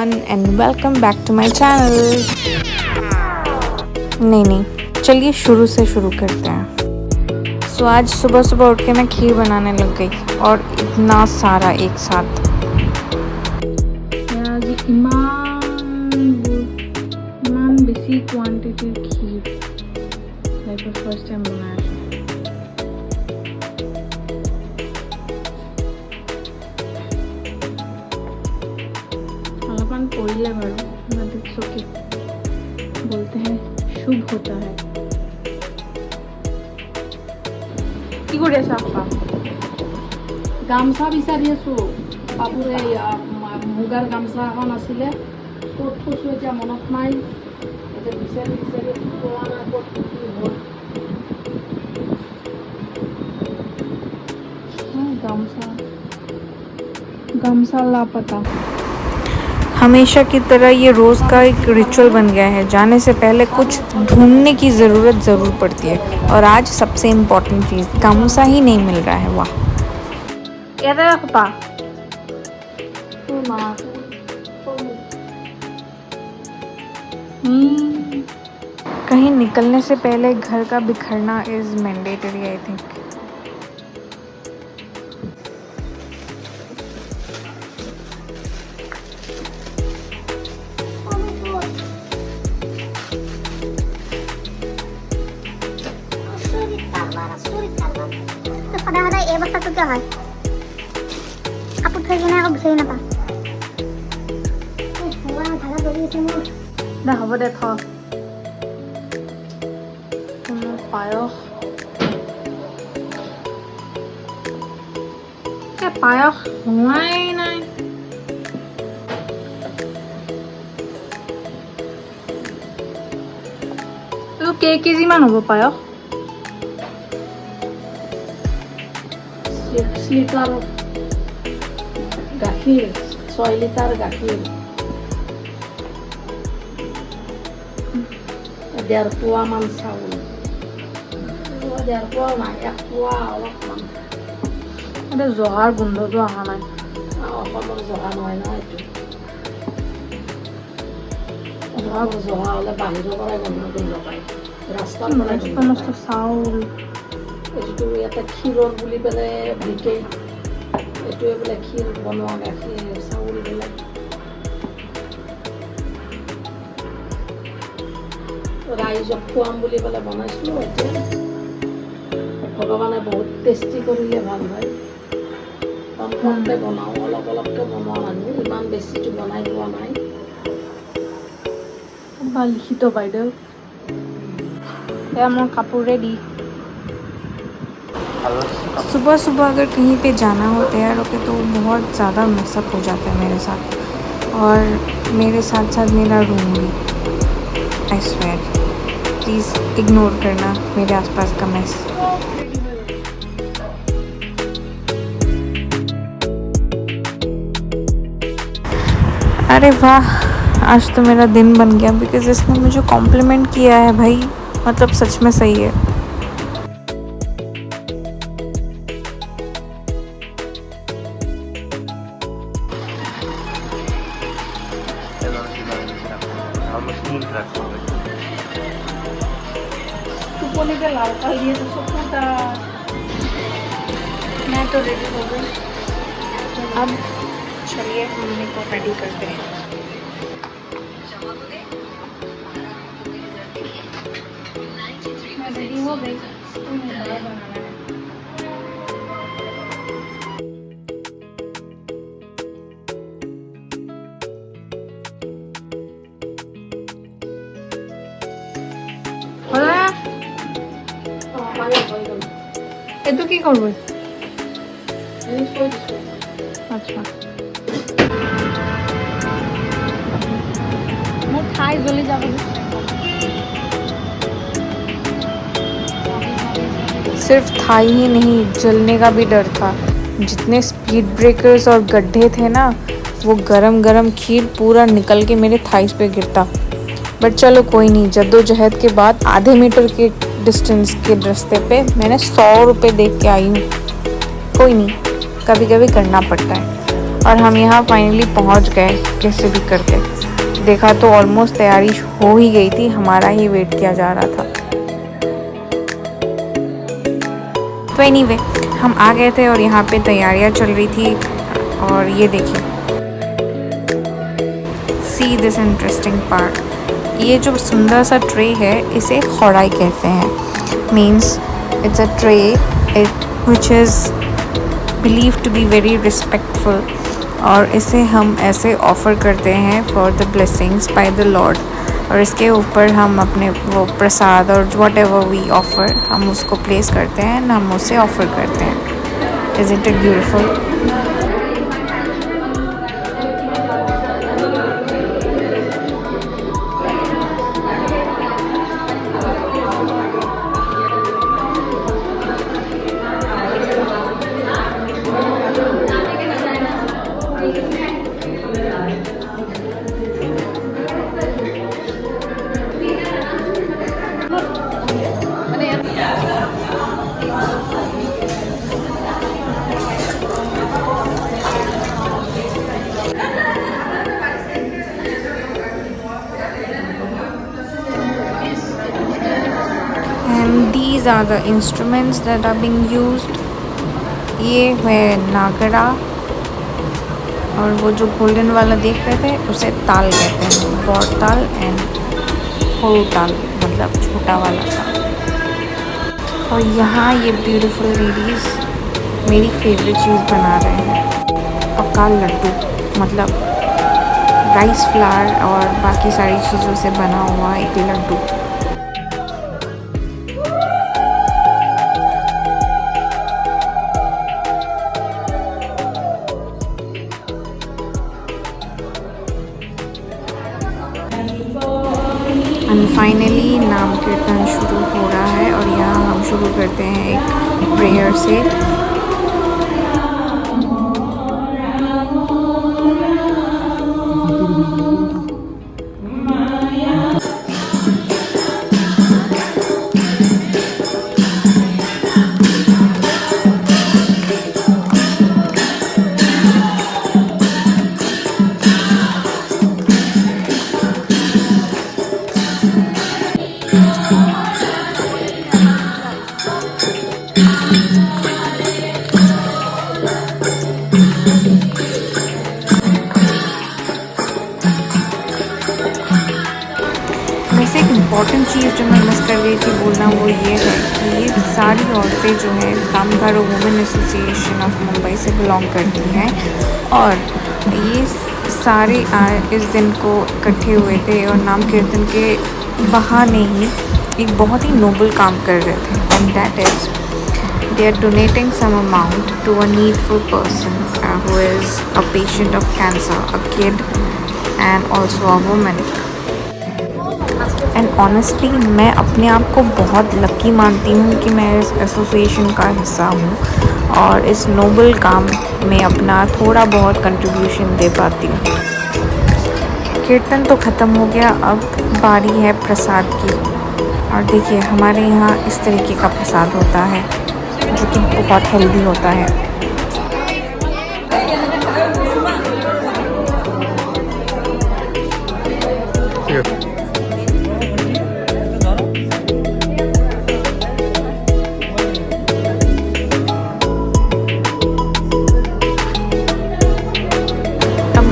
Everyone and welcome back to my channel. नहीं, चलिए शुरू से शुरू करते हैं। सो आज सुबह सुबह उठ के मैं खीर बनाने लग गई और इतना सारा एक साथ। इमान बेसी क्वांटिटीर खीर लाइक फर्स्ट टाइम बनाया। अलपन पड़िले बारे बोलते हैं शुभ होता है। কি কৰি আছা আপা? গামছা বিচাৰি আছো। বাবুৰে মুগাৰ গামছা এখন আছিলে, ক'ত থৈছো এতিয়া মনত নাই। এতিয়া বিচাৰি পোৱা নাই ক'ত কি হ'ল। गामसा लापता। हमेशा की तरह ये रोज़ का एक रिचुअल बन गया है। जाने से पहले कुछ ढूंढने की ज़रूरत ज़रूर पड़ती है और आज सबसे इम्पोर्टेंट चीज़ गामूसा ही नहीं मिल रहा है। वाह कहीं निकलने से पहले घर का बिखरना इज़ मैंडेटरी आई थिंक। সদায় সদায় এই অৱস্থাটো কিয় হয়? কাপোৰ থৈ কিনে আকৌ বিচাৰি নাপাওঁ। ধাৰা দৌৰি আছে মোৰ। দে হ'ব দে থ। পায়স পায়স হোৱাই নাই। কেজিমান হ'ব পায়স? 6 লিটাৰ গাখীৰ, 6 লিটাৰ গাখীৰ, 1.5 পোৱামান চাউল, 1.5 পোৱা নাই, 1 পোৱা অলপমান। এতিয়া জহাৰ গোন্ধটো অহা নাই। অসমৰ জহা নহয় ন এইটো। জহা হ'লে বাহিৰৰ পৰাই গোন্ধ পায়, ৰাস্তাৰ পৰাই মস্ত চাউল। এইটো ইয়াতে ক্ষীৰৰ বুলি পেলাই বিকে। এইটোৱে বোলে ক্ষীৰ বনোৱা গাখীৰ চাউল বোলে। ৰাইজক খুৱাম বুলি পেলাই বনাইছোঁ। এতিয়া ভগৱানে বহুত টেষ্টি কৰিলে ভাল হয়। কম কমকৈ বনাওঁ, অলপ অলপকৈ বনোৱা মানুহ, ইমান বেছিটো বনাই পোৱা নাই। ভাল লিখিত বাইদেউ। এয়া মোৰ কাপোৰ ৰেডি। सुबह सुबह अगर कहीं पे जाना हो तैयार होके तो बहुत ज़्यादा मिक्सअप हो जाता है मेरे साथ और मेरे साथ साथ मेरा रूम भी। आई स्वेयर प्लीज़ इग्नोर करना मेरे आसपास का मेस। अरे वाह, आज तो मेरा दिन बन गया बिकॉज़ इसने मुझे कॉम्प्लीमेंट किया है भाई। मतलब सच में सही है। টোপনি के लाल कर लिए तो सब मैं तो रेडी हो गई। अब चलिए मम्मी को रेडी करते हैं। मैं रेडी हो गई। बनाना है। এইটো কি করব? আচ্ছা मोर ठाई जली जाबे। सिर्फ थाई ही नहीं, जलने का भी डर था। जितने स्पीड ब्रेकर्स और गड्ढे थे ना, वो गरम गरम खीर पूरा निकल के मेरे थाइस पे गिरता। बट चलो कोई नहीं, जद्दोजहद के बाद आधे मीटर के डिस्टेंस के रास्ते पे मैंने 100 रुपये दे के आई हूँ। कोई नहीं, कभी कभी करना पड़ता है। और हम यहाँ फाइनली पहुँच गए कैसे भी करके। देखा तो ऑलमोस्ट तैयारी हो ही गई थी, हमारा ही वेट किया जा रहा था। तो एनीवे हम आ गए थे और यहाँ पे तैयारियाँ चल रही थी। और ये देखिए, सी दिस इंटरेस्टिंग पार्ट। ये जो सुंदर सा ट्रे है इसे खोड़ाई कहते हैं। Means it's a tray which is believe to be very respectful, और इसे हम ऐसे ऑफ़र करते हैं for the blessings by the Lord. और इसके ऊपर हम अपने वो प्रसाद और वॉट एवर वी ऑफ़र हम उसको प्लेस करते हैं एंड हम उसे ऑफ़र करते हैं। Is it beautiful? These are the instruments that are being used. ये है नागरा, और वो जो गोल्डन वाला देख रहे थे उसे ताल कहते हैं, बॉड ताल एंड होल ताल, मतलब छोटा वाला ताल। और यहाँ ये ब्यूटीफुल लेडीज़ मेरी फेवरेट चीज़ बना रहे हैं, पक्का लड्डू, मतलब राइस फ्लावर और बाकी सारी चीज़ों से बना हुआ एक लड्डू। एंड फाइनली नाम कीर्तन शुरू हो रहा है और यहाँ हम शुरू करते हैं एक प्रेयर से। वैसे एक इम्पॉर्टेंट चीज़ जो मैं मिस कर गई थी बोलना, वो ये है कि ये सारी औरतें जो है कामगारों वुमेन एसोसिएशन ऑफ मुंबई से बिलोंग करती हैं, और ये सारे इस दिन को इकट्ठे हुए थे और नाम कीर्तन के बहाने ही एक बहुत ही नोबल काम कर रहे थे, and that is they are donating some amount to a needful person who is a patient of cancer, a kid and also a woman. And honestly मैं अपने आप को बहुत लकी मानती हूँ कि मैं इस एसोसिएशन का हिस्सा हूँ और इस नोबल काम में अपना थोड़ा बहुत कंट्रीब्यूशन दे पाती हूँ। कीर्तन तो ख़त्म हो गया, अब बारी है प्रसाद की। और देखिए हमारे यहाँ इस तरीके का प्रसाद होता है जो कि बहुत हेल्दी होता है।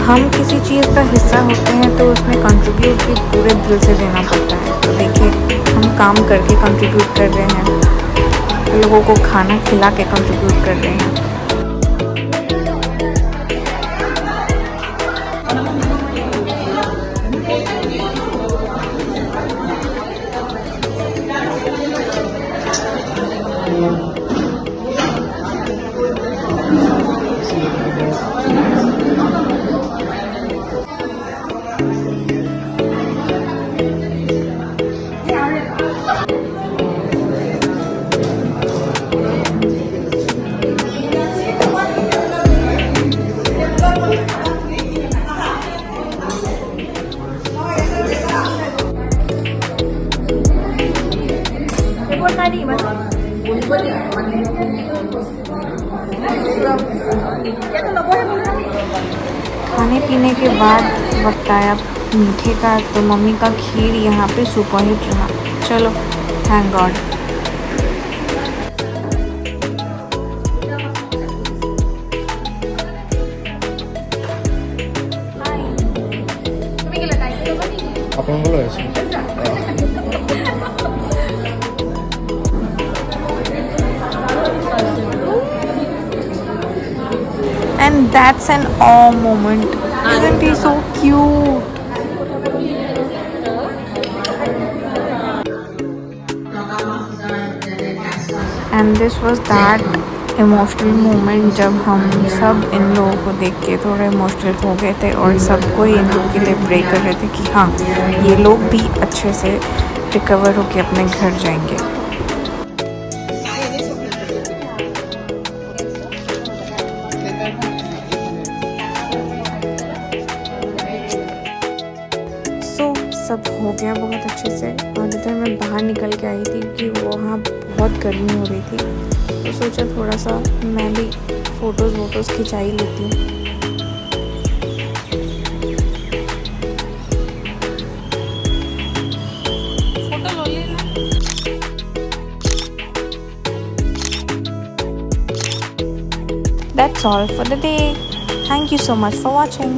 हम किसी चीज़ का हिस्सा होते हैं तो उसमें कंट्रीब्यूट भी पूरे दिल से देना पड़ता है। तो देखिए हम काम करके कंट्रीब्यूट कर रहे हैं, लोगों को खाना खिला के कंट्रीब्यूट कर रहे हैं। खाने पीने के बाद वक्त आया मीठे का, तो मम्मी का खीर यहाँ पे सुपर हिट रहा। चलो, थैंक गॉड। ଆପଣଙ୍କର ଅଛି And that's an awe moment. Isn't he so cute? And this was that emotional moment जब हम सब इन लोगों को देख के थोड़े इमोशनल हो गए थे और सबको इन लोगों के लिए प्रे कर रहे थे कि हाँ, ये लोग भी अच्छे से रिकवर होके अपने घर जाएंगे। सब हो गया बहुत अच्छे से, और इधर मैं बाहर निकल के आई थी कि वहाँ बहुत गर्मी हो रही थी, तो सोचा थोड़ा सा मैं भी फ़ोटोज़ खिंचा ही लेती हूँ। That's all for the day. Thank you so much for watching.